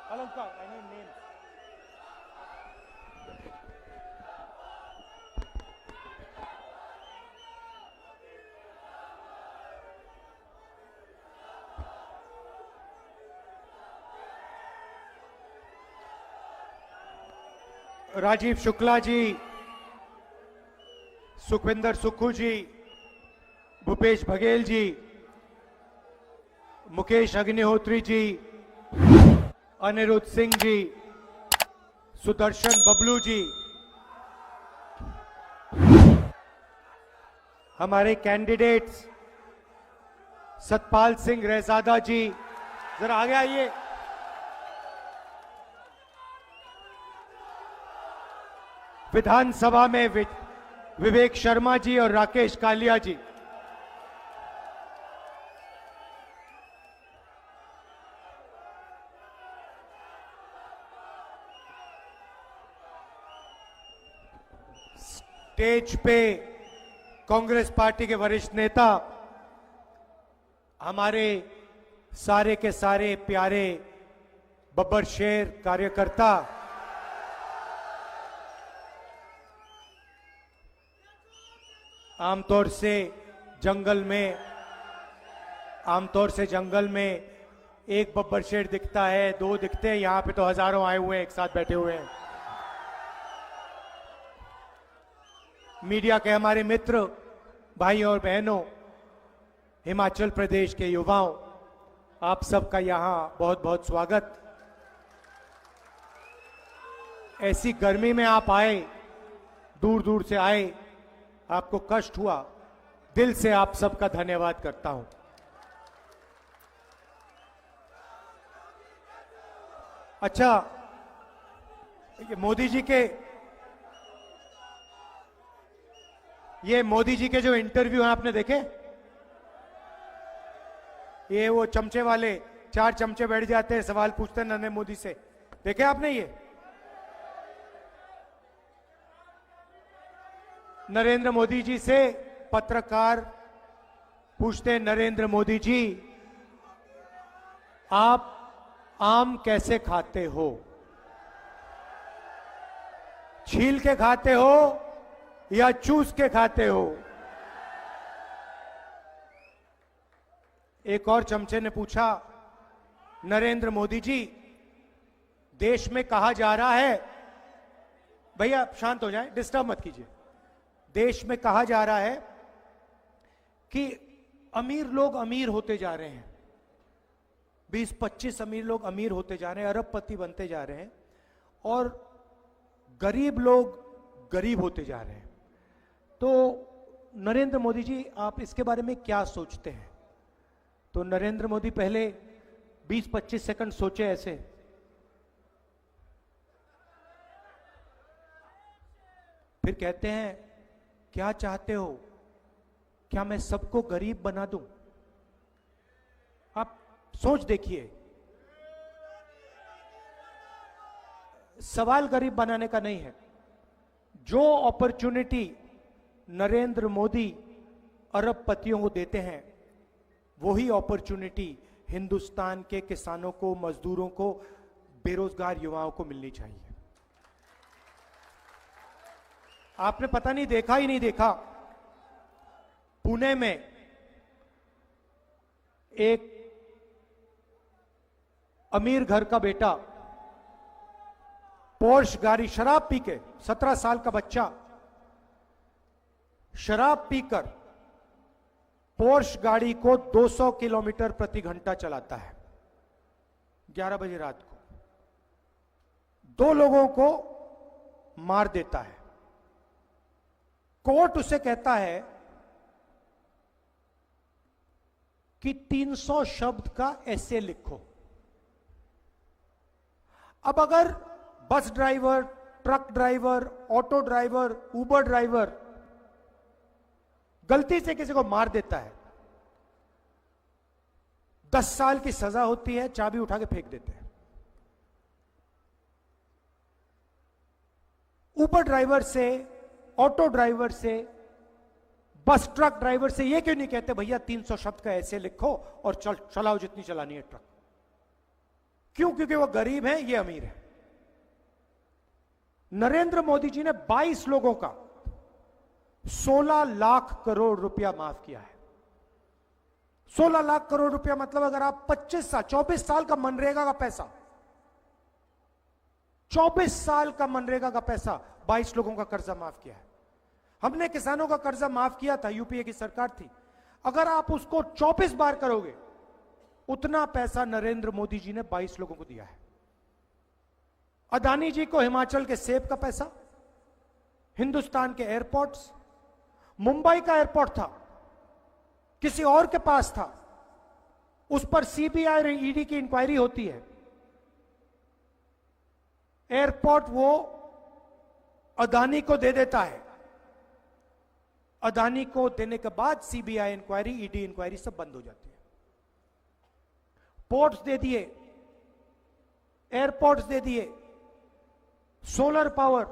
अलंकार, I need names. Rajiv Shukla ji, Sukhvinder Sukhu जी, भूपेश बघेल जी, मुकेश अग्निहोत्री जी, अनिरुद्ध सिंह जी, सुदर्शन बबलू जी, हमारे candidates Satpal Singh रहजादा जी, जरा आगे आइए। विधानसभा में विवेक शर्मा जी और राकेश कालिया जी, स्टेज पे कांग्रेस पार्टी के वरिष्ठ नेता, हमारे सारे के सारे प्यारे बब्बर शेर कार्यकर्ता, आमतौर से जंगल में एक बब्बर शेर दिखता है, दो दिखते हैं, यहां पे तो हजारों आए हुए हैं, एक साथ बैठे हुए हैं। मीडिया के हमारे मित्र, भाई और बहनों, हिमाचल प्रदेश के युवाओं, आप सबका यहां बहुत बहुत स्वागत। ऐसी गर्मी में आप आए, दूर दूर से आए, आपको कष्ट हुआ, दिल से आप सबका धन्यवाद करता हूं। अच्छा, ये मोदी जी के जो इंटरव्यू हैं आपने देखे? ये वो चमचे वाले, 4 चमचे बैठ जाते हैं, सवाल पूछते हैं नरेंद्र मोदी से, देखे आपने? ये नरेंद्र मोदी जी से पत्रकार पूछते हैं, नरेंद्र मोदी जी आप आम कैसे खाते हो? छील के खाते हो या चूस के खाते हो? एक और चमचे ने पूछा, नरेंद्र मोदी जी देश में कहा जा रहा है, भैया आप शांत हो जाएं, डिस्टर्ब मत कीजिए। देश में कहा जा रहा है कि अमीर लोग अमीर होते जा रहे हैं, 20-25 अमीर लोग अमीर होते जा रहे हैं, अरबपति बनते जा रहे हैं, और गरीब लोग गरीब होते जा रहे हैं। तो नरेंद्र मोदी जी आप इसके बारे में क्या सोचते हैं? तो नरेंद्र मोदी पहले 20-25 सेकंड सोचे ऐसे, फिर कहते हैं क्या चाहते हो, क्या मैं सबको गरीब बना दूं? आप सोच देखिए, सवाल गरीब बनाने का नहीं है। जो अपॉर्चुनिटी नरेंद्र मोदी अरबपतियों को देते हैं, वही अपॉर्चुनिटी हिंदुस्तान के किसानों को, मजदूरों को, बेरोजगार युवाओं को मिलनी चाहिए। आपने पता नहीं देखा ही नहीं देखा, पुणे में एक अमीर घर का बेटा पोर्श गाड़ी, शराब पी के, 17 साल का बच्चा शराब पीकर पोर्श गाड़ी को 200 किलोमीटर प्रति घंटा चलाता है 11 बजे रात को, 2 लोगों को मार देता है। कोर्ट उसे कहता है कि 300 शब्द का ऐसे लिखो। अब अगर bus driver, truck driver, auto driver, Uber driver गलती से किसी को मार देता है, 10 साल की सजा होती है, चाबी उठा के फेंक देते हैं। उबर ड्राइवर से, ऑटो ड्राइवर से, बस ट्रक ड्राइवर से ये क्यों नहीं कहते भैया 300 शब्द का ऐसे लिखो और चलाओ जितनी चलानी है ट्रक? क्यों? क्योंकि वो गरीब हैं, ये अमीर है। नरेंद्र मोदी जी ने 22 लोगों का 16 लाख करोड़ रुपया माफ किया है। 16 लाख करोड़ रुपया मतलब अगर आप 24 साल का मनरेगा का पैसा, 24 साल का मनरेगा का पैसा, 22 लोगों का कर्जा माफ किया है। हमने किसानों का कर्जा माफ किया था, यूपीए की सरकार थी। अगर आप उसको 24 बार करोगे, उतना पैसा नरेंद्र मोदी जी ने 22 लोगों को दिया है। अदानी जी को हिमाचल के सेब का पैसा, हिंदुस्तान के एयरपोर्ट्स, मुंबई का एयरपोर्ट था, किसी और के पास था, उस पर सीबीआई और ईडी की इंक्वायरी होती है। एयरपोर्ट वो अदानी को दे देता है। अदानी को देने के बाद सीबीआई इंक्वायरी, ईडी इंक्वायरी सब बंद हो जाती है। पोर्ट्स दे दिए, एयरपोर्ट्स दे दिए, सोलर पावर,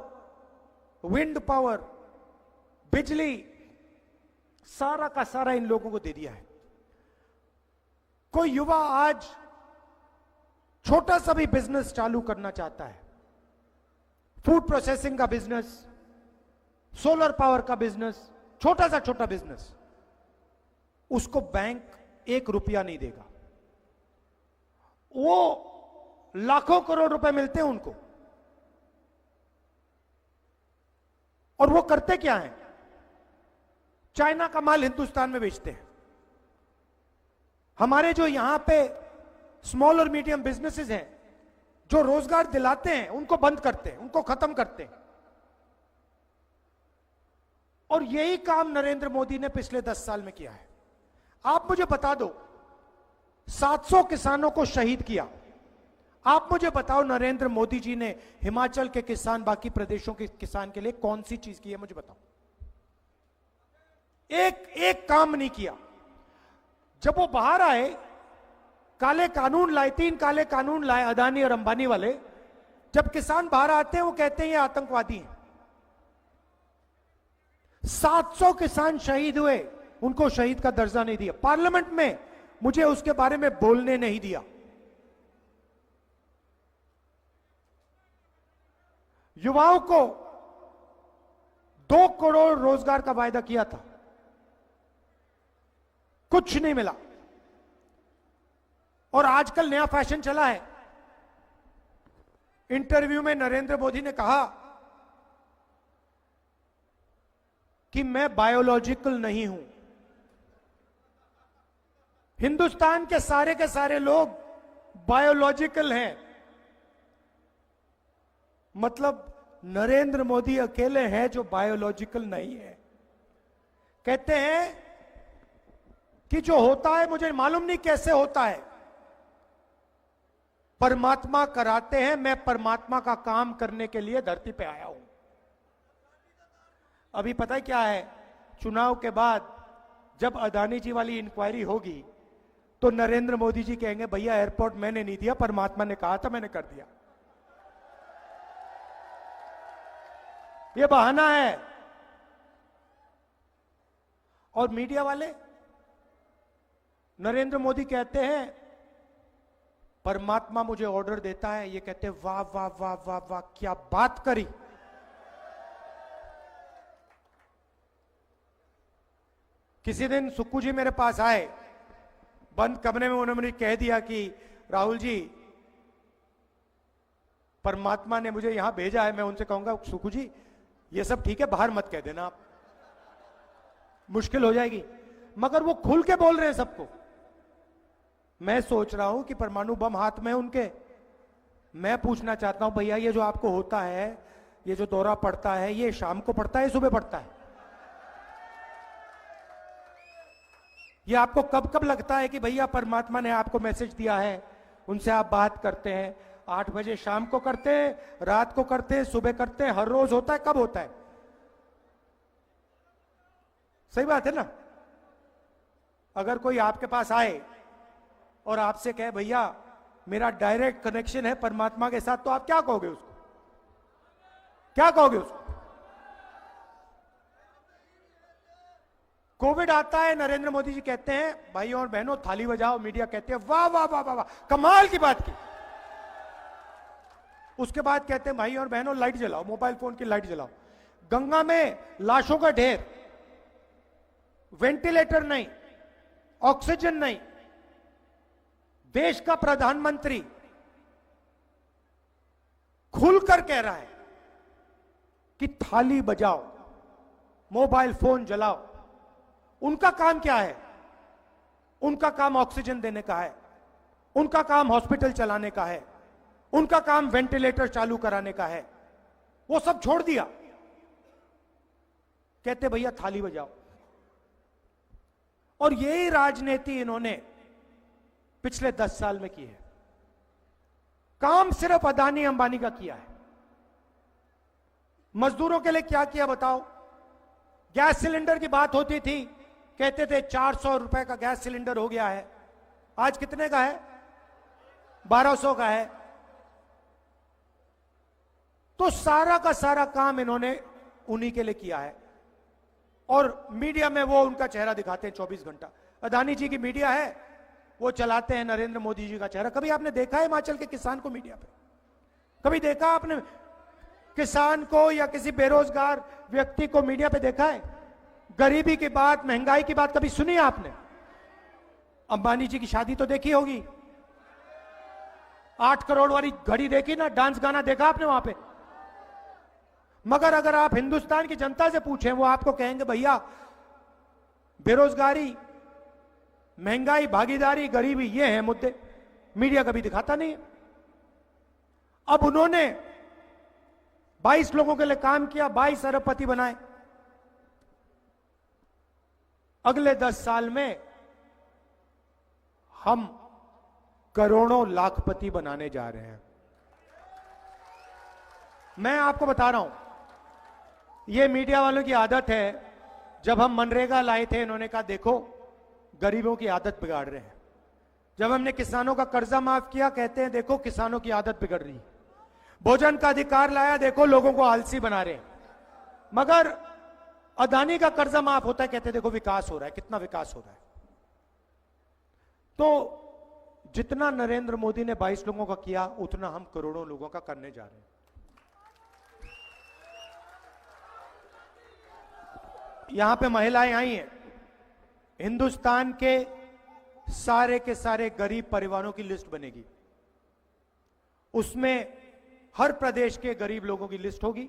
विंड पावर, बिजली, सारा का सारा इन लोगों को दे दिया है। कोई युवा आज छोटा सा भी बिजनेस चालू करना चाहता है, फूड प्रोसेसिंग का बिजनेस, सोलर पावर का बिजनेस, छोटा सा छोटा बिजनेस, उसको बैंक 1 रुपया नहीं देगा। वो लाखों करोड़ रुपए मिलते हैं उनको, और वो करते क्या है? चाइना का माल हिंदुस्तान में बेचते हैं। हमारे जो यहां पे स्मॉल और मीडियम बिजनेसेस हैं, जो रोजगार दिलाते हैं, उनको बंद करते हैं, उनको खत्म करते हैं। और यही काम नरेंद्र मोदी ने पिछले 10 साल में किया है। आप मुझे बता दो, 700 किसानों को शहीद किया। आप मुझे बताओ नरेंद्र मोदी जी ने हिमाचल के किसान, बाकी प्रदेशों के किसान के लिए कौन सी चीज की है? मुझे बताओ। एक काम नहीं किया। जब वो बाहर आए, काले कानून लाए, 3 काले कानून लाए अदानी और अंबानी वाले। जब किसान बाहर आते हैं, वो कहते हैं ये आतंकवादी हैं। 700 किसान शहीद हुए, उनको शहीद का दर्जा नहीं दिया। पार्लियामेंट में मुझे उसके बारे में बोलने नहीं दिया। युवाओं को 2 करोड़ रोजगार का वायदा किया था, कुछ नहीं मिला। और आजकल नया फैशन चला है। इंटरव्यू में नरेंद्र मोदी ने कहा कि मैं बायोलॉजिकल नहीं हूं। हिंदुस्तान के सारे लोग बायोलॉजिकल हैं। मतलब नरेंद्र मोदी अकेले हैं जो बायोलॉजिकल नहीं है। कहते हैं कि जो होता है मुझे मालूम नहीं कैसे होता है, परमात्मा कराते हैं, मैं परमात्मा का काम करने के लिए धरती पे आया हूं। अभी पता है क्या है? चुनाव के बाद जब अदानी जी वाली इंक्वायरी होगी, तो नरेंद्र मोदी जी कहेंगे भैया एयरपोर्ट मैंने नहीं दिया, परमात्मा ने कहा था, मैंने कर दिया। ये बहाना है। और मीडिया वाले, नरेंद्र मोदी कहते हैं परमात्मा मुझे ऑर्डर देता है, ये कहते हैं वाह वाह वाह वाह वाह क्या बात करी। किसी दिन सुक्कू जी मेरे पास आए, बंद कमरे में उन्होंने मुझे कह दिया कि राहुल जी, परमात्मा ने मुझे यहां भेजा है। मैं उनसे कहूंगा सुक्कू जी ये सब ठीक है, बाहर मत कह देना, आप मुश्किल हो जाएगी। मगर वो खुल के बोल रहे हैं सबको। मैं सोच रहा हूं कि परमाणु बम हाथ में उनके, मैं पूछना चाहता हूं भैया ये जो आपको होता है, ये जो दौरा पड़ता है, ये शाम को पड़ता है, सुबह पड़ता है? ये आपको कब कब लगता है कि भैया परमात्मा ने आपको मैसेज दिया है, उनसे आप बात करते हैं? 8 बजे शाम को करते हैं, रात को करते हैं, सुबह करते हैं, हर रोज होता है? कब होता है? सही बात है ना? अगर कोई आपके पास आए और आपसे कहे भैया मेरा डायरेक्ट कनेक्शन है परमात्मा के साथ, तो आप क्या कहोगे उसको? क्या कहोगे उसको? कोविड आता है, नरेंद्र मोदी जी कहते हैं भाइयों और बहनों थाली बजाओ, मीडिया कहते हैं वाह वाह वाह वाह वाह, कमाल की बात की। उसके बाद कहते हैं भाई और बहनों लाइट जलाओ, मोबाइल फोन की लाइट जलाओ। गंगा में लाशों का ढेर, वेंटिलेटर नहीं, ऑक्सीजन नहीं। देश का प्रधानमंत्री खुलकर कह रहा है कि थाली बजाओ, मोबाइल फोन जलाओ। उनका काम क्या है? उनका काम ऑक्सीजन देने का है, उनका काम हॉस्पिटल चलाने का है, उनका काम वेंटिलेटर चालू कराने का है। वो सब छोड़ दिया, कहते भैया थाली बजाओ। और यही राजनीति इन्होंने पिछले 10 साल में की है। काम सिर्फ अदानी अंबानी का किया है। मजदूरों के लिए क्या किया बताओ? गैस सिलेंडर की बात होती थी, कहते थे 400 रुपए का गैस सिलेंडर हो गया है। आज कितने का है? 1200 का है। तो सारा का सारा काम इन्होंने उन्हीं के लिए किया है। और मीडिया में वो उनका चेहरा दिखाते हैं 24 घंटा। अदानी जी की मीडिया है, वो चलाते हैं नरेंद्र मोदी जी का चेहरा। कभी आपने देखा है हिमाचल के किसान को मीडिया पे? कभी देखा आपने किसान को या किसी बेरोजगार व्यक्ति को मीडिया पे देखा है? गरीबी की बात, महंगाई की बात कभी सुनी है आपने? अंबानी जी की शादी तो देखी होगी, 8 करोड़ वाली घड़ी देखी ना, डांस गाना देखा आपने वहां पे? मगर अगर आप हिंदुस्तान की जनता से पूछें, वो आपको कहेंगे भैया बेरोजगारी, महंगाई, भागीदारी, गरीबी, ये हैं मुद्दे। मीडिया कभी दिखाता नहीं है। अब उन्होंने 22 लोगों के लिए काम किया, 22 अरबपति बनाए। अगले 10 साल में हम करोड़ों लाखपति बनाने जा रहे हैं। मैं आपको बता रहा हूं, यह मीडिया वालों की आदत है। जब हम मनरेगा लाए थे, इन्होंने कहा देखो गरीबों की आदत बिगाड़ रहे हैं। जब हमने किसानों का कर्जा माफ किया, कहते हैं देखो किसानों की आदत बिगड़ रही है। भोजन का अधिकार लाया, देखो लोगों को आलसी बना रहे हैं। मगर अदानी का कर्जा माफ होता है, कहते हैं देखो विकास हो रहा है, कितना विकास हो रहा है। तो जितना नरेंद्र मोदी ने 22 लोगों का किया, उतना हम करोड़ों लोगों का करने जा रहे हैं। यहां पे महिलाएं आई हैं। हिंदुस्तान के सारे गरीब परिवारों की लिस्ट बनेगी। उसमें हर प्रदेश के गरीब लोगों की लिस्ट होगी।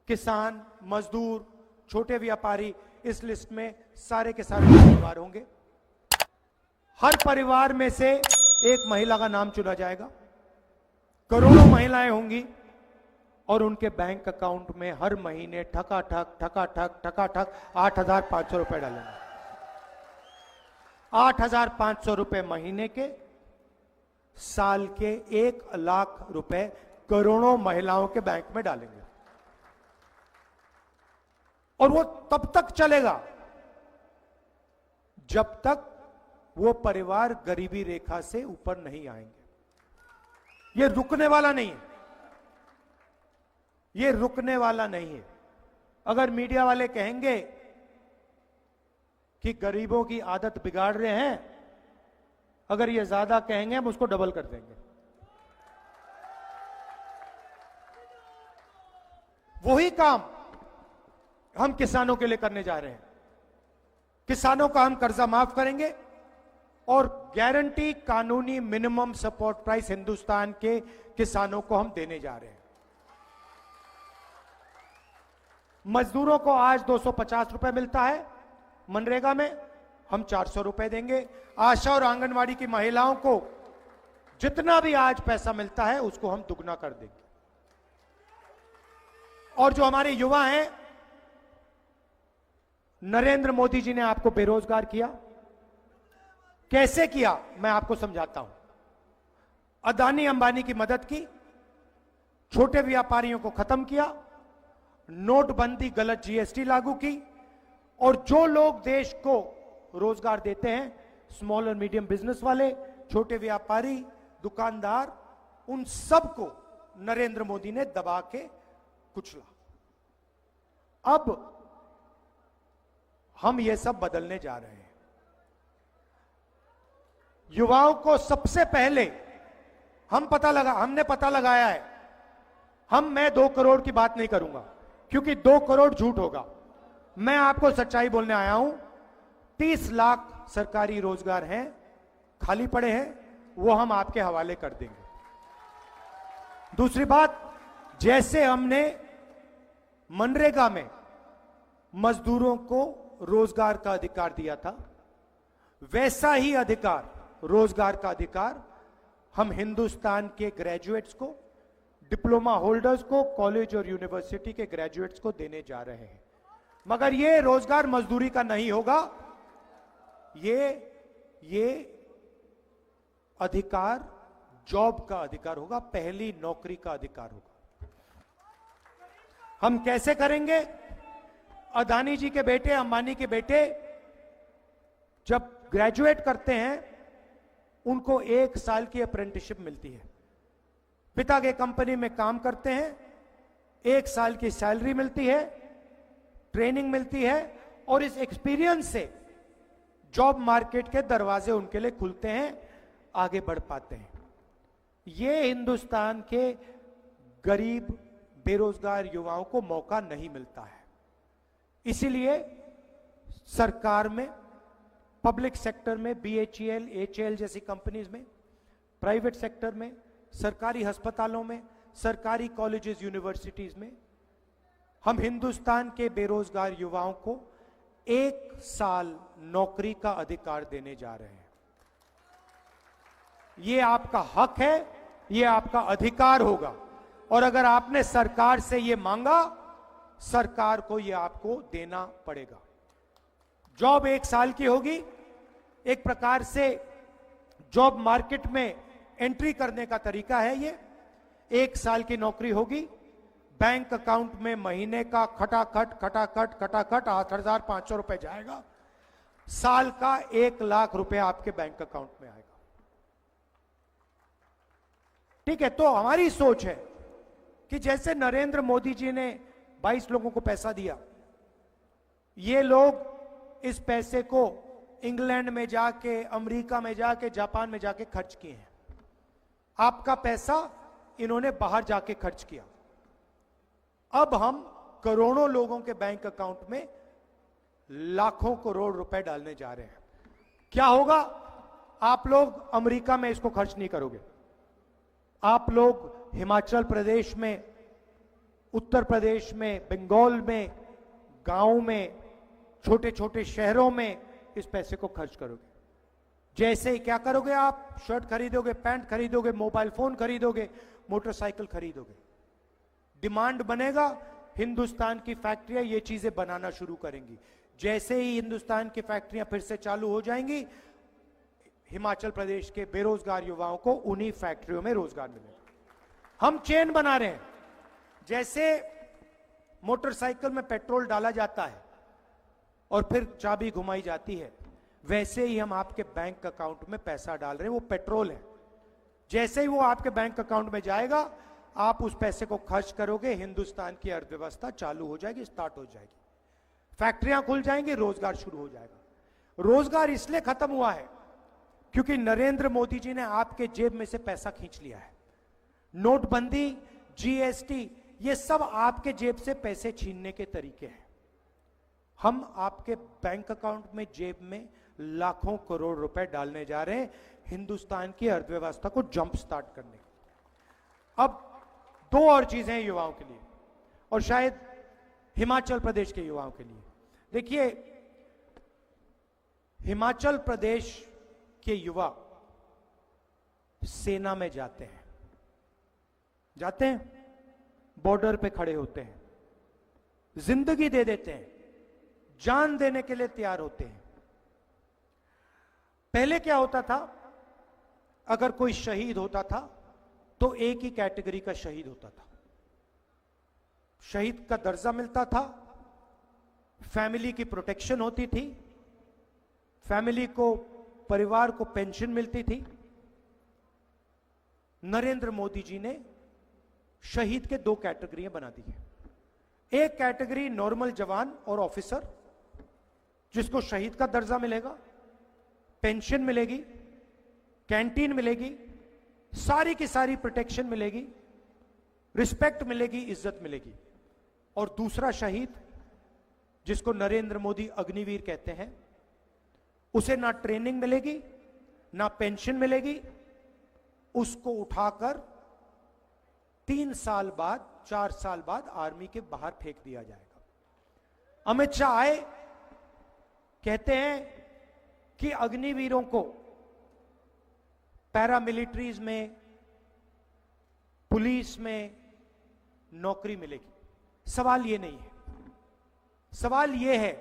किसान, मजदूर, छोटे व्यापारी, इस लिस्ट में सारे के सारे परिवार होंगे। हर परिवार में से एक महिला का नाम चुना जाएगा। करोड़ों महिलाएं होंगी और उनके बैंक अकाउंट में हर महीने ठका ठक 8,500 रुपए डालेंगे। 8,500 रुपए महीने के, साल के 1 लाख रुपए करोड़ों महिलाओं के बैंक में डालेंगे। और वो तब तक चलेगा जब तक वो परिवार गरीबी रेखा से ऊपर नहीं आएंगे। ये रुकने वाला नहीं है, ये रुकने वाला नहीं है। अगर मीडिया वाले कहेंगे कि गरीबों की आदत बिगाड़ रहे हैं, अगर ये ज्यादा कहेंगे हम उसको डबल कर देंगे। वही काम हम किसानों के लिए करने जा रहे हैं। किसानों का हम कर्जा माफ करेंगे और गारंटी कानूनी मिनिमम सपोर्ट प्राइस हिंदुस्तान के किसानों को हम देने जा रहे हैं। मजदूरों को आज 250 रुपए मिलता है मनरेगा में, हम 400 रुपए देंगे। आशा और आंगनवाड़ी की महिलाओं को जितना भी आज पैसा मिलता है उसको हम दुगना कर देंगे। और जो हमारे युवा हैं, नरेंद्र मोदी जी ने आपको बेरोजगार किया। कैसे किया मैं आपको समझाता हूं। अदानी अंबानी की मदद की, छोटे व्यापारियों को खत्म किया, नोटबंदी, गलत जीएसटी लागू की, और जो लोग देश को रोजगार देते हैं, स्मॉल और मीडियम बिजनेस वाले, छोटे व्यापारी, दुकानदार, उन सबको नरेंद्र मोदी ने दबा के कुचला। अब हम ये सब बदलने जा रहे हैं। युवाओं को सबसे पहले हमने पता लगाया है मैं 2 करोड़ की बात नहीं करूंगा, क्योंकि 2 करोड़ झूठ होगा। मैं आपको सच्चाई बोलने आया हूं। 30 लाख सरकारी रोजगार हैं, खाली पड़े हैं, वो हम आपके हवाले कर देंगे। दूसरी बात, जैसे हमने मनरेगा में मजदूरों को रोजगार का अधिकार दिया था, वैसा ही अधिकार, रोजगार का अधिकार हम हिंदुस्तान के ग्रेजुएट्स को, डिप्लोमा होल्डर्स को, कॉलेज और यूनिवर्सिटी के ग्रेजुएट्स को देने जा रहे हैं। मगर ये रोजगार मजदूरी का नहीं होगा, ये अधिकार जॉब का अधिकार होगा, पहली नौकरी का अधिकार होगा। हम कैसे करेंगे? अदानी जी के बेटे, अंबानी के बेटे जब ग्रेजुएट करते हैं, उनको 1 साल की अप्रेंटिसशिप मिलती है। पिता के कंपनी में काम करते हैं, 1 साल की सैलरी मिलती है, ट्रेनिंग मिलती है, और इस एक्सपीरियंस से जॉब मार्केट के दरवाजे उनके लिए खुलते हैं, आगे बढ़ पाते हैं। ये हिंदुस्तान के गरीब बेरोजगार युवाओं को मौका नहीं मिलता है। इसीलिए सरकार में, पब्लिक सेक्टर में, BHEL, HAL जैसी कंपनीज में, प्राइवेट सेक्टर में, सरकारी अस्पतालों में, सरकारी कॉलेजेस, यूनिवर्सिटीज में हम हिंदुस्तान के बेरोजगार युवाओं को 1 साल नौकरी का अधिकार देने जा रहे हैं। ये आपका हक है, ये आपका अधिकार होगा, और अगर आपने सरकार से ये मांगा, सरकार को ये आपको देना पड़ेगा। जॉब 1 साल की होगी, एक प्रकार से जॉब मार्केट में एंट्री करने का तरीका है ये। 1 साल की नौकरी होगी, बैंक अकाउंट में महीने का खटाखट 8,500 रुपए जाएगा, साल का 1 लाख रुपए आपके बैंक अकाउंट में आएगा। ठीक है, तो हमारी सोच है कि जैसे नरेंद्र मोदी जी ने 22 लोगों को पैसा दिया, ये लोग इस पैसे को इंग्लैंड में जाके, अमेरिका में जाके, जापान में जाके खर्च किए हैं। आपका पैसा इन्होंने बाहर जाके खर्च किया। अब हम करोड़ों लोगों के बैंक अकाउंट में लाखों करोड़ रुपए डालने जा रहे हैं। क्या होगा? आप लोग अमेरिका में इसको खर्च नहीं करोगे, आप लोग हिमाचल प्रदेश में, उत्तर प्रदेश में, बंगाल में, गांव में, छोटे छोटे शहरों में इस पैसे को खर्च करोगे। जैसे ही क्या करोगे? आप शर्ट खरीदोगे, पैंट खरीदोगे, मोबाइल फोन खरीदोगे, मोटरसाइकिल खरीदोगे। डिमांड बनेगा, हिंदुस्तान की फैक्ट्रियां ये चीजें बनाना शुरू करेंगी। जैसे ही हिंदुस्तान की फैक्ट्रियां फिर से चालू हो जाएंगी, हिमाचल प्रदेश के बेरोजगार युवाओं को उन्हीं फैक्ट्रियों में रोजगार मिलेगा। हम चेन बना रहे हैं। जैसे मोटरसाइकिल में पेट्रोल डाला जाता है और फिर चाबी घुमाई जाती है, वैसे ही हम आपके बैंक अकाउंट में पैसा डाल रहे हैं। वो पेट्रोल है, जैसे ही वो आपके बैंक अकाउंट में जाएगा, आप उस पैसे को खर्च करोगे, हिंदुस्तान की अर्थव्यवस्था चालू हो जाएगी, स्टार्ट हो जाएगी, फैक्ट्रियां खुल जाएंगी, रोजगार शुरू हो जाएगा। रोजगार इसलिए खत्म हुआ है क्योंकि नरेंद्र मोदी जी ने आपके जेब में से पैसा खींच लिया है। नोटबंदी, GST, ये सब आपके जेब से पैसे छीनने के तरीके हैं। हम आपके बैंक अकाउंट में, जेब में लाखों करोड़ रुपए डालने जा रहे हैं हिंदुस्तान की अर्थव्यवस्था को जंप स्टार्ट करने। अब 2 और चीजें हैं युवाओं के लिए, और शायद हिमाचल प्रदेश के युवाओं के लिए। देखिए, हिमाचल प्रदेश के युवा सेना में जाते हैं, बॉर्डर पे खड़े होते हैं, जिंदगी दे देते हैं, जान देने के लिए तैयार होते हैं। पहले क्या होता था? अगर कोई शहीद होता था तो एक ही कैटेगरी का शहीद होता था, शहीद का दर्जा मिलता था, फैमिली की प्रोटेक्शन होती थी, फैमिली को, परिवार को पेंशन मिलती थी। नरेंद्र मोदी जी ने शहीद के 2 कैटेगरियां बना दी है। एक कैटेगरी नॉर्मल जवान और ऑफिसर, जिसको शहीद का दर्जा मिलेगा, पेंशन मिलेगी, कैंटीन मिलेगी, सारी की सारी प्रोटेक्शन मिलेगी, रिस्पेक्ट मिलेगी, इज्जत मिलेगी। और दूसरा शहीद जिसको नरेंद्र मोदी अग्निवीर कहते हैं, उसे ना ट्रेनिंग मिलेगी ना पेंशन मिलेगी, उसको उठाकर 3 साल बाद 4 साल बाद आर्मी के बाहर फेंक दिया जाएगा। अमित शाह आए, कहते हैं कि अग्निवीरों को पैरामिलिट्रीज में, पुलिस में नौकरी मिलेगी। सवाल यह नहीं है, सवाल यह है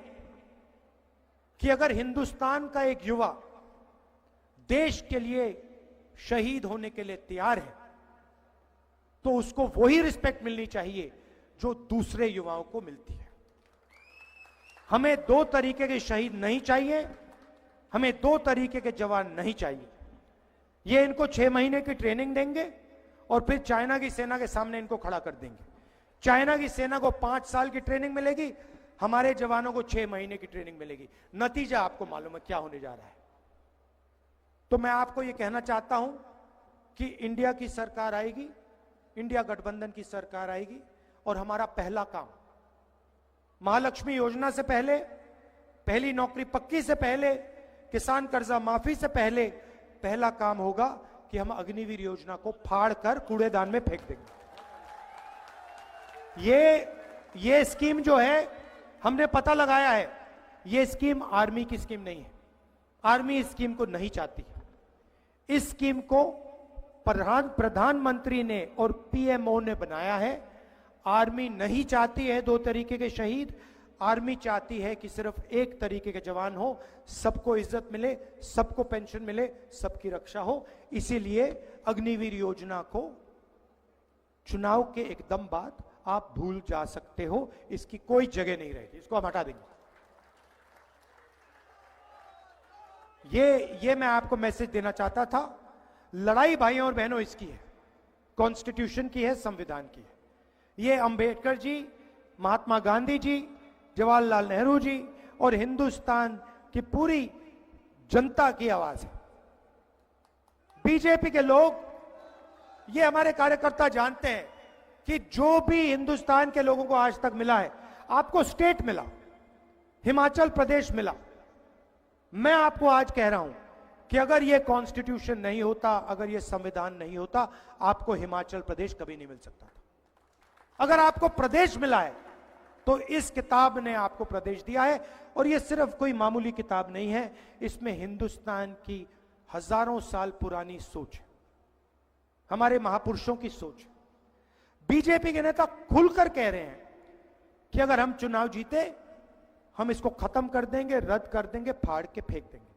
कि अगर हिंदुस्तान का एक युवा देश के लिए शहीद होने के लिए तैयार है तो उसको वही रिस्पेक्ट मिलनी चाहिए जो दूसरे युवाओं को मिलती है। हमें 2 तरीके के शहीद नहीं चाहिए, हमें 2 तरीके के जवान नहीं चाहिए। ये इनको 6 महीने की ट्रेनिंग देंगे और फिर चाइना की सेना के सामने इनको खड़ा कर देंगे। चाइना की सेना को 5 साल की ट्रेनिंग मिलेगी, हमारे जवानों को 6 महीने की ट्रेनिंग मिलेगी। नतीजा आपको मालूम है क्या होने जा रहा है। तो मैं आपको यह कहना चाहता हूं कि इंडिया की सरकार आएगी, इंडिया गठबंधन की सरकार आएगी और हमारा पहला काम, महालक्ष्मी योजना से पहले, पहली नौकरी पक्की से पहले, किसान कर्जा माफी से पहले, पहला काम होगा कि हम अग्निवीर योजना को फाड़ कर कूड़ेदान में फेंक देंगे। ये स्कीम जो है हमने पता लगाया है, ये स्कीम आर्मी की स्कीम नहीं है। आर्मी इस स्कीम को नहीं चाहती। इस स्कीम को प्रधानमंत्री ने और पीएमओ ने बनाया है। आर्मी नहीं चाहती है 2 तरीके के शहीद, आर्मी चाहती है कि सिर्फ 1 तरीके के जवान हो, सबको इज्जत मिले, सबको पेंशन मिले, सबकी रक्षा हो। इसीलिए अग्निवीर योजना को चुनाव के एकदम बाद आप भूल जा सकते हो, इसकी कोई जगह नहीं रहेगी, इसको हम हटा देंगे। ये मैं आपको मैसेज देना चाहता था। लड़ाई भाइयों और बहनों इसकी है, कॉन्स्टिट्यूशन की है, संविधान की है। ये अंबेडकर जी, महात्मा गांधी जी, जवाहरलाल नेहरू जी और हिंदुस्तान की पूरी जनता की आवाज है। बीजेपी के लोग, ये हमारे कार्यकर्ता जानते हैं कि जो भी हिंदुस्तान के लोगों को आज तक मिला है, आपको स्टेट मिला, हिमाचल प्रदेश मिला। मैं आपको आज कह रहा हूं कि अगर यह कॉन्स्टिट्यूशन नहीं होता, अगर यह संविधान नहीं होता, आपको हिमाचल प्रदेश कभी नहीं मिल सकता था। अगर आपको प्रदेश मिला है तो इस किताब ने आपको प्रदेश दिया है। और यह सिर्फ कोई मामूली किताब नहीं है, इसमें हिंदुस्तान की हजारों साल पुरानी सोच है, हमारे महापुरुषों की सोच है। बीजेपी के नेता खुलकर कह रहे हैं कि अगर हम चुनाव जीते, हम इसको खत्म कर देंगे, रद्द कर देंगे, फाड़ के फेंक देंगे।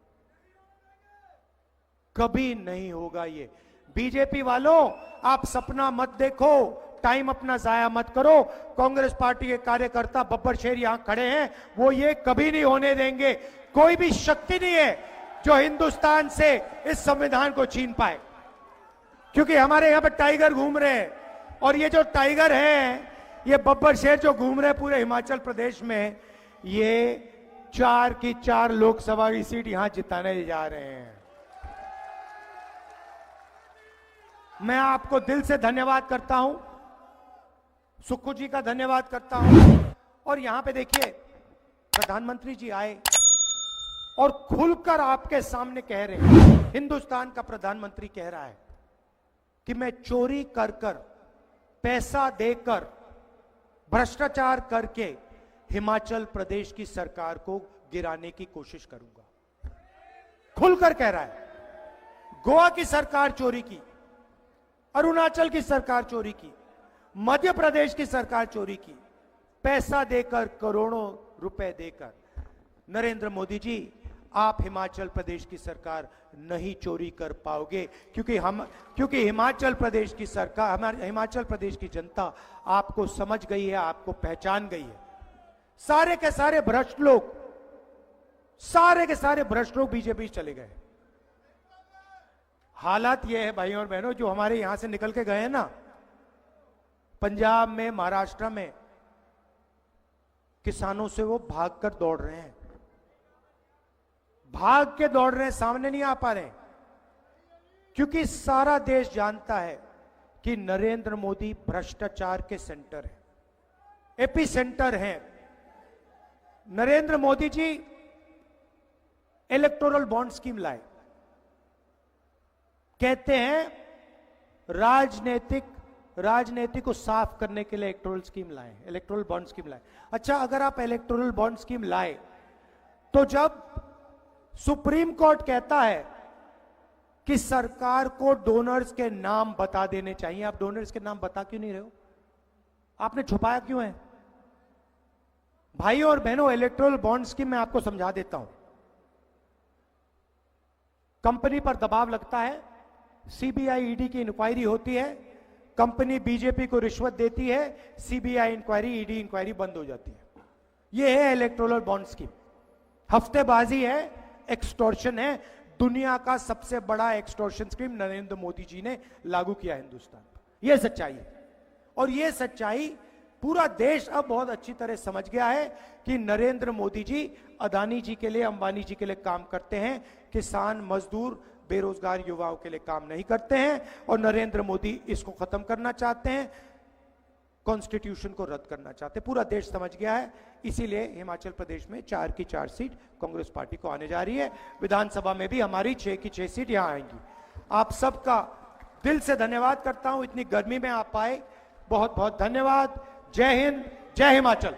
कभी नहीं होगा ये। बीजेपी वालों, आप सपना मत देखो, टाइम अपना जाया मत करो। कांग्रेस पार्टी के कार्यकर्ता बब्बर शेर यहां खड़े हैं, वो ये कभी नहीं होने देंगे। कोई भी शक्ति नहीं है जो हिंदुस्तान से इस संविधान को छीन पाए, क्योंकि हमारे यहां पर टाइगर घूम रहे हैं। और ये जो टाइगर हैं, ये बब्बर शेर जो घूम रहे हैं पूरे हिमाचल प्रदेश में, ये 4 की 4 लोकसभा की सीट यहां जिताने जा रहे हैं। मैं आपको दिल से धन्यवाद करता हूं, सुक्खू जी का धन्यवाद करता हूं। और यहां पे देखिए, प्रधानमंत्री जी आए और खुलकर आपके सामने कह रहे हैं, हिंदुस्तान का प्रधानमंत्री कह रहा है कि मैं चोरी कर कर, पैसा देकर, भ्रष्टाचार करके हिमाचल प्रदेश की सरकार को गिराने की कोशिश करूंगा। खुलकर कह रहा है। गोवा की सरकार चोरी की, अरुणाचल की सरकार चोरी की, मध्य प्रदेश की सरकार चोरी की, पैसा देकर, करोड़ों रुपए देकर। नरेंद्र मोदी जी, आप हिमाचल प्रदेश की सरकार नहीं चोरी कर पाओगे, क्योंकि हिमाचल प्रदेश की सरकार, हमारे हिमाचल प्रदेश की जनता आपको समझ गई है, आपको पहचान गई है। सारे के सारे भ्रष्ट लोग, सारे के सारे भ्रष्ट लोग बीजेपी चले गए। हालात यह है भाइयों और बहनों, जो हमारे यहां से निकल के गए हैं ना, पंजाब में, महाराष्ट्र में, किसानों से वो भागकर दौड़ रहे हैं, भाग के दौड़ रहे हैं, सामने नहीं आ पा रहे हैं। क्योंकि सारा देश जानता है कि नरेंद्र मोदी भ्रष्टाचार के सेंटर है, एपी सेंटर है। Narendra Modi ji electoral bond scheme लाए, कहते हैं राजनीति को साफ करने के लिए इलेक्टोरल स्कीम लाए, इलेक्टोरल बॉन्ड स्कीम लाए। अच्छा, अगर आप इलेक्टोरल बॉन्ड स्कीम लाए तो जब सुप्रीम कोर्ट कहता है कि सरकार को डोनर्स के नाम बता देने चाहिए, आप डोनर्स के नाम बता क्यों नहीं रहे हो? आपने छुपाया क्यों है? भाइयों और बहनों, इलेक्टोरल बॉन्ड स्कीम मैं आपको समझा देता हूं। कंपनी पर दबाव लगता है, सीबीआई ईडी की इंक्वायरी होती है, कंपनी बीजेपी को रिश्वत देती है, सीबीआई इंक्वायरी ईडी इंक्वायरी बंद हो जाती है। यह है इलेक्टोरल बॉन्ड स्कीम। हफ्तेबाजी है, एक्सटॉर्शन है। दुनिया का सबसे बड़ा एक्सटॉर्शन स्कीम नरेंद्र मोदी जी ने लागू किया हिंदुस्तान पर। यह सच्चाई है, और यह सच्चाई पूरा देश अब बहुत अच्छी तरह समझ गया है कि नरेंद्र मोदी जी अदानी जी के लिए, अंबानी जी के लिए काम करते हैं, किसान, मजदूर, बेरोजगार युवाओं के लिए काम नहीं करते हैं। और नरेंद्र मोदी इसको खत्म करना चाहते हैं, कॉन्स्टिट्यूशन को रद्द करना चाहते हैं। पूरा देश समझ गया है। इसीलिए हिमाचल प्रदेश में 4 की 4 सीट कांग्रेस पार्टी को आने जा रही है। विधानसभा में भी हमारी 6 की 6 सीट यहां आएंगी। आप सबका दिल से धन्यवाद करता हूं, इतनी गर्मी में आप आए, बहुत बहुत धन्यवाद। जय हिंद, जय हिमाचल।